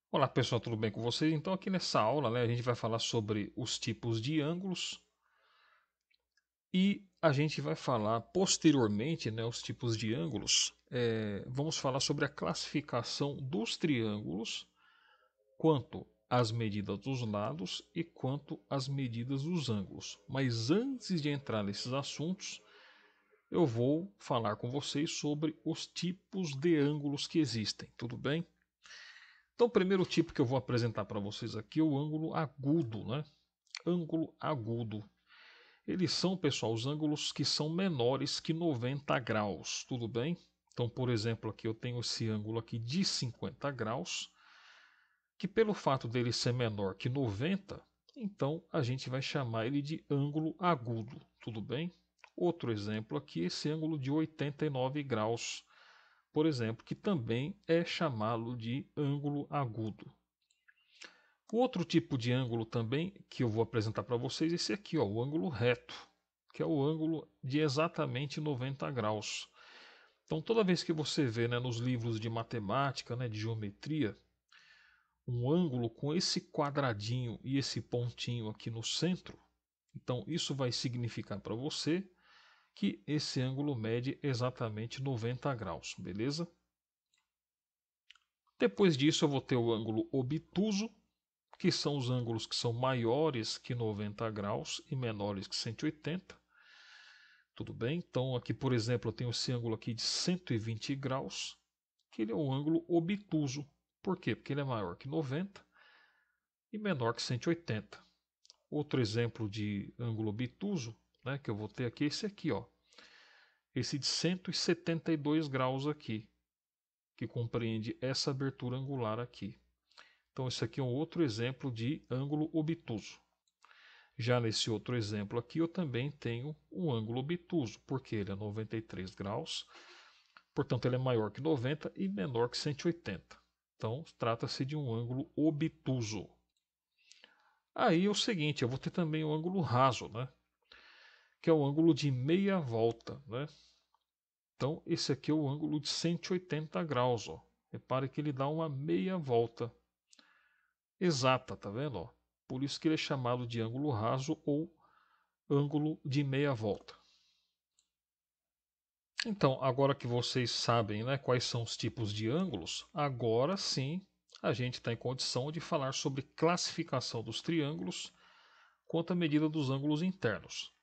Olá pessoal, tudo bem com vocês? Então aqui nessa aula, a gente vai falar sobre os tipos de ângulos e a gente vai falar posteriormente, os tipos de ângulos. Vamos falar sobre a classificação dos triângulos quanto às medidas dos lados e quanto às medidas dos ângulos. Mas antes de entrar nesses assuntos, eu vou falar com vocês sobre os tipos de ângulos que existem, tudo bem? Então, o primeiro tipo que eu vou apresentar para vocês aqui é o ângulo agudo, né? Ângulo agudo. Eles são, pessoal, os ângulos que são menores que 90 graus, tudo bem? Então, por exemplo, aqui eu tenho esse ângulo aqui de 50 graus, que pelo fato dele ser menor que 90, então a gente vai chamar ele de ângulo agudo, tudo bem? Outro exemplo aqui, esse ângulo de 89 graus, por exemplo, que também é chamado de ângulo agudo. O outro tipo de ângulo também que eu vou apresentar para vocês é esse aqui, ó, o ângulo reto, que é o ângulo de exatamente 90 graus. Então, toda vez que você vê, nos livros de matemática, de geometria, um ângulo com esse quadradinho e esse pontinho aqui no centro, então isso vai significar para você que esse ângulo mede exatamente 90 graus, beleza? Depois disso eu vou ter o ângulo obtuso, que são os ângulos que são maiores que 90 graus e menores que 180. Tudo bem? Então aqui, por exemplo, eu tenho esse ângulo aqui de 120 graus, que ele é um ângulo obtuso. Por quê? Porque ele é maior que 90 e menor que 180. Outro exemplo de ângulo obtuso, que eu vou ter aqui é esse aqui, ó. Esse de 172 graus aqui, que compreende essa abertura angular aqui. Então esse aqui é um outro exemplo de ângulo obtuso. Já nesse outro exemplo aqui, eu também tenho um ângulo obtuso, porque ele é 93 graus, portanto ele é maior que 90 e menor que 180. Então, trata-se de um ângulo obtuso. Aí é o seguinte, eu vou ter também o ângulo raso, que é o ângulo de meia volta. Então, esse aqui é o ângulo de 180 graus. Ó. Repare que ele dá uma meia volta exata, tá vendo? Ó? Por isso que ele é chamado de ângulo raso ou ângulo de meia volta. Então, agora que vocês sabem, quais são os tipos de ângulos, agora sim a gente está em condição de falar sobre classificação dos triângulos quanto à medida dos ângulos internos.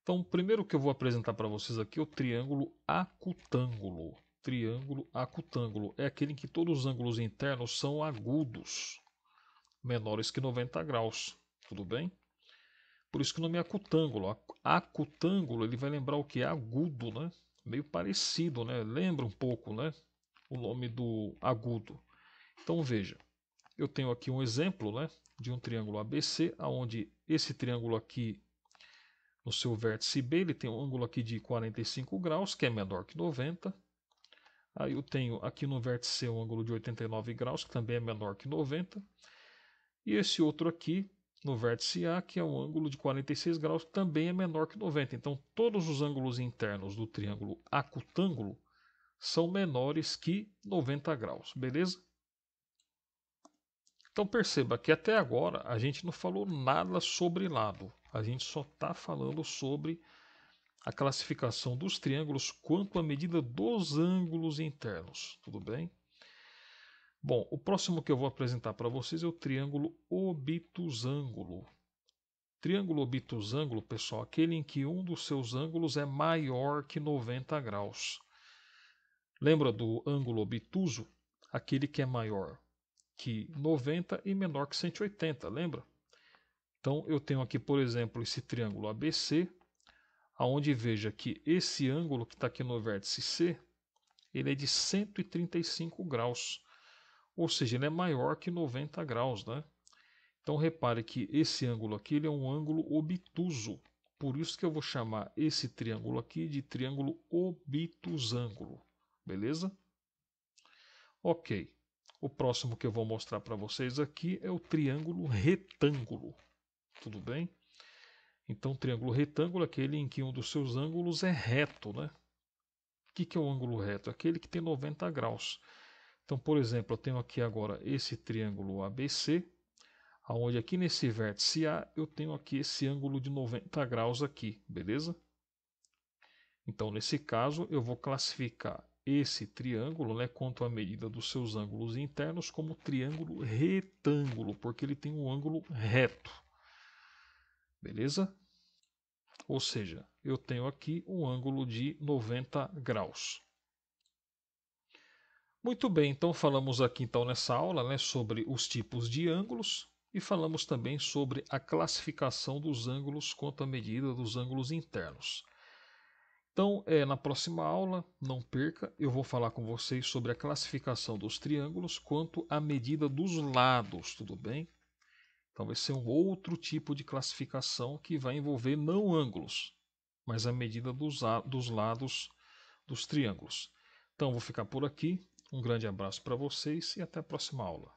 Então, o primeiro que eu vou apresentar para vocês aqui é o triângulo acutângulo. Triângulo acutângulo é aquele em que todos os ângulos internos são agudos, menores que 90 graus. Tudo bem? Por isso que o nome é acutângulo. Acutângulo, ele vai lembrar o que? Agudo, Meio parecido, Lembra um pouco, O nome do agudo. Então veja, eu tenho aqui um exemplo, De um triângulo ABC, onde esse triângulo aqui, no seu vértice B, ele tem um ângulo aqui de 45 graus, que é menor que 90. Aí eu tenho aqui no vértice C um ângulo de 89 graus, que também é menor que 90. E esse outro aqui, no vértice A, que é um ângulo de 46 graus, também é menor que 90. Então, todos os ângulos internos do triângulo acutângulo são menores que 90 graus, beleza? Então, perceba que até agora a gente não falou nada sobre lado. A gente só está falando sobre a classificação dos triângulos quanto à medida dos ângulos internos. Tudo bem? Bom, o próximo que eu vou apresentar para vocês é o triângulo obtusângulo. Triângulo obtusângulo, pessoal, aquele em que um dos seus ângulos é maior que 90 graus. Lembra do ângulo obtuso? Aquele que é maior que 90 e menor que 180, lembra? Então eu tenho aqui, por exemplo, esse triângulo ABC, aonde veja que esse ângulo que está aqui no vértice C, ele é de 135 graus, ou seja, ele é maior que 90 graus, Então repare que esse ângulo aqui ele é um ângulo obtuso. Por isso que eu vou chamar esse triângulo aqui de triângulo obtusângulo. Beleza? Ok. O próximo que eu vou mostrar para vocês aqui é o triângulo retângulo. Tudo bem? Então, o triângulo retângulo é aquele em que um dos seus ângulos é reto, O que é o ângulo reto? Aquele que tem 90 graus. Então, por exemplo, eu tenho aqui agora esse triângulo ABC, onde aqui nesse vértice A eu tenho aqui esse ângulo de 90 graus aqui, beleza? Então, nesse caso, eu vou classificar esse triângulo, né, quanto à medida dos seus ângulos internos, como triângulo retângulo, porque ele tem um ângulo reto. Beleza? Ou seja, eu tenho aqui um ângulo de 90 graus. Muito bem, então falamos aqui então nessa aula, né, sobre os tipos de ângulos e falamos também sobre a classificação dos ângulos quanto à medida dos ângulos internos. Então, na próxima aula, não perca, eu vou falar com vocês sobre a classificação dos triângulos quanto à medida dos lados, tudo bem? Então vai ser um outro tipo de classificação que vai envolver não ângulos, mas a medida dos lados dos triângulos. Então vou ficar por aqui. Um grande abraço para vocês e até a próxima aula.